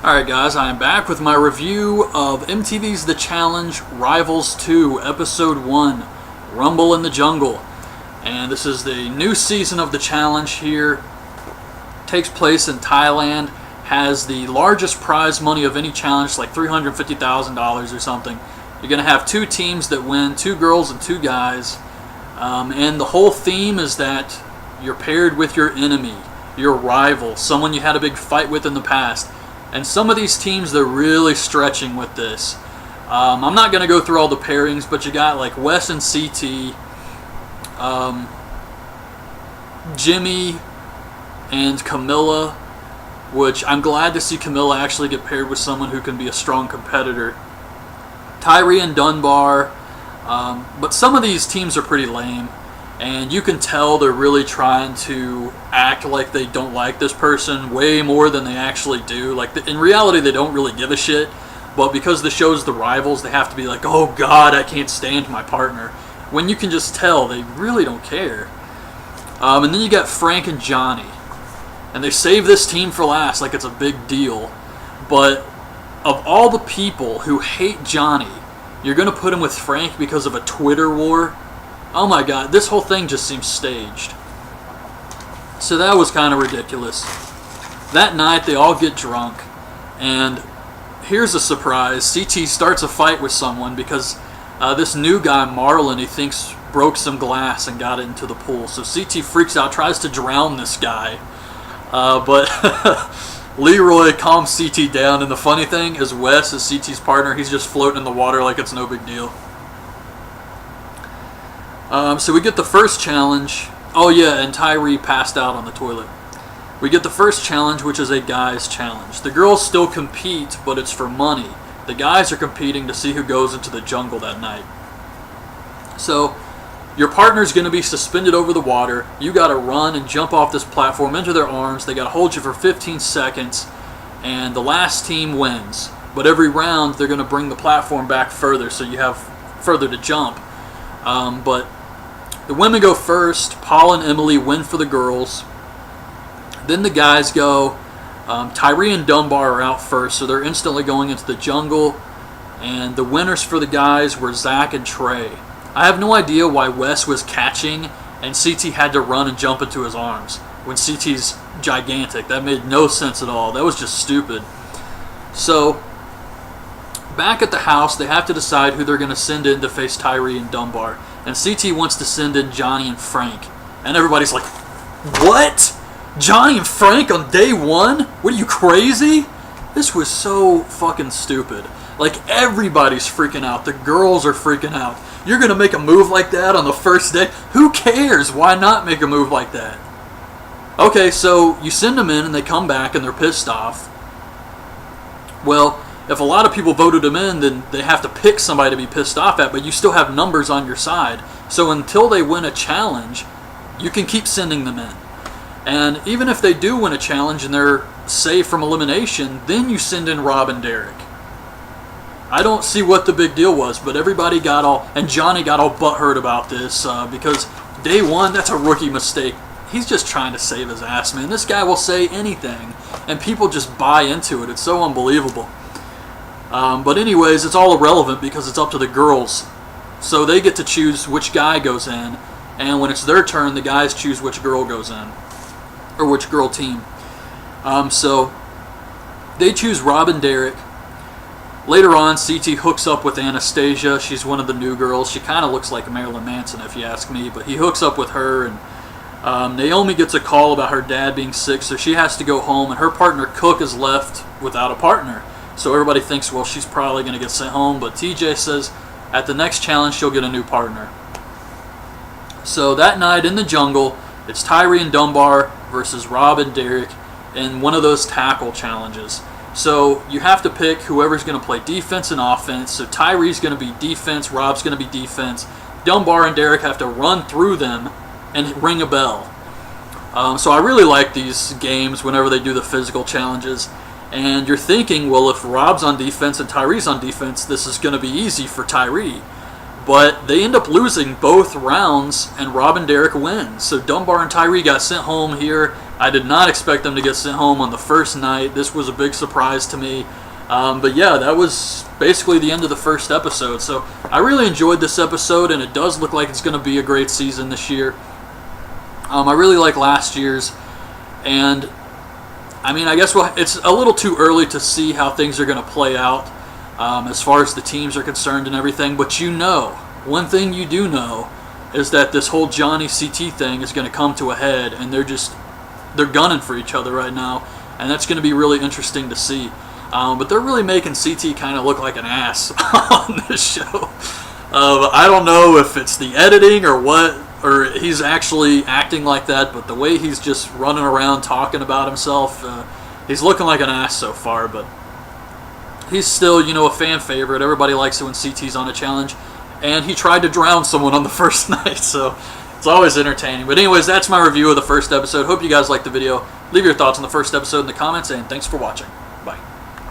Alright guys, I am back with my review of MTV's The Challenge Rivals 2, Episode 1, Rumble in the Jungle. And this is the new season of The Challenge here. Takes place in Thailand, has the largest prize money of any challenge, like $350,000 or something. You're going to have two teams that win, two girls and two guys. And the whole theme is that you're paired with your enemy, your rival, someone you had a big fight with in the past. And some of these teams, they're really stretching with this. I'm not going to go through all the pairings, but you got like Wes and CT, Jimmy and Camilla, which I'm glad to see Camilla actually get paired with someone who can be a strong competitor. Tyree and Dunbar, but some of these teams are pretty lame. And you can tell they're really trying to act like they don't like this person way more than they actually do. Like, in reality, they don't really give a shit. But because the show's The Rivals, they have to be like, oh God, I can't stand my partner. When you can just tell they really don't care. And then you got Frank and Johnny. And they save this team for last like it's a big deal. But of all the people who hate Johnny, you're going to put him with Frank because of a Twitter war? Oh my God, this whole thing just seems staged. So that was kind of ridiculous. That night, they all get drunk, and here's a surprise. CT starts a fight with someone because this new guy, Marlon, he thinks broke some glass and got it into the pool. So CT freaks out, tries to drown this guy, but Leroy calms CT down, and the funny thing is Wes is CT's partner. He's just floating in the water like it's no big deal. So we get the first challenge. Oh yeah, and Tyree passed out on the toilet. We get the first challenge, which is a guy's challenge. The girls still compete, but it's for money. The guys are competing to see who goes into the jungle that night. So your partner's going to be suspended over the water. You got to run and jump off this platform into their arms. They got to hold you for 15 seconds, and the last team wins. But every round, they're going to bring the platform back further, so you have further to jump. But the women go first. Paul and Emily win for the girls. Then the guys go. Tyree and Dunbar are out first, so they're instantly going into the jungle. And the winners for the guys were Zach and Trey. I have no idea why Wes was catching and CT had to run and jump into his arms when CT's gigantic. That made no sense at all. That was just stupid. So back at the house, they have to decide who they're going to send in to face Tyree and Dunbar. And CT wants to send in Johnny and Frank. And everybody's like, what? Johnny and Frank on day one? What, are you crazy? This was so fucking stupid. Like, everybody's freaking out. The girls are freaking out. You're going to make a move like that on the first day? Who cares? Why not make a move like that? Okay, so you send them in and they come back and they're pissed off. Well, if a lot of people voted them in, then they have to pick somebody to be pissed off at, but you still have numbers on your side. So until they win a challenge, you can keep sending them in. And even if they do win a challenge and they're safe from elimination, then you send in Rob and Derek. I don't see what the big deal was, but everybody got all, and Johnny got all butthurt about this because day one, that's a rookie mistake. He's just trying to save his ass, man. This guy will say anything, and people just buy into it. It's so unbelievable. But anyways, it's all irrelevant because it's up to the girls. So they get to choose which guy goes in, and when it's their turn, the guys choose which girl goes in, or which girl team. So they choose Rob and Derek. Later on, CT hooks up with Anastasia. She's one of the new girls. She kind of looks like Marilyn Manson, if you ask me, but he hooks up with her, and Naomi gets a call about her dad being sick, so she has to go home, and her partner Cook is left without a partner. So everybody thinks, well, she's probably going to get sent home. But TJ says at the next challenge, she'll get a new partner. So that night in the jungle, it's Tyree and Dunbar versus Rob and Derek in one of those tackle challenges. So you have to pick whoever's going to play defense and offense. So Tyree's going to be defense, Rob's going to be defense. Dunbar and Derek have to run through them and ring a bell. So I really like these games whenever they do the physical challenges. And you're thinking, well, if Rob's on defense and Tyree's on defense, this is going to be easy for Tyree. But they end up losing both rounds, and Rob and Derek win. So Dunbar and Tyree got sent home here. I did not expect them to get sent home on the first night. This was a big surprise to me. But yeah, that was basically the end of the first episode. So I really enjoyed this episode, and it does look like it's going to be a great season this year. I really like last year's, and I mean, I guess it's a little too early to see how things are going to play out as far as the teams are concerned and everything. But one thing you do know is that this whole Johnny CT thing is going to come to a head, and they're gunning for each other right now, and that's going to be really interesting to see. But they're really making CT kind of look like an ass on this show. I don't know if it's the editing or what, or he's actually acting like that, but the way he's just running around talking about himself, he's looking like an ass so far, but he's still, a fan favorite. Everybody likes it when CT's on a challenge, and he tried to drown someone on the first night, so it's always entertaining. But anyways, that's my review of the first episode. Hope you guys liked the video. Leave your thoughts on the first episode in the comments, and thanks for watching. Bye.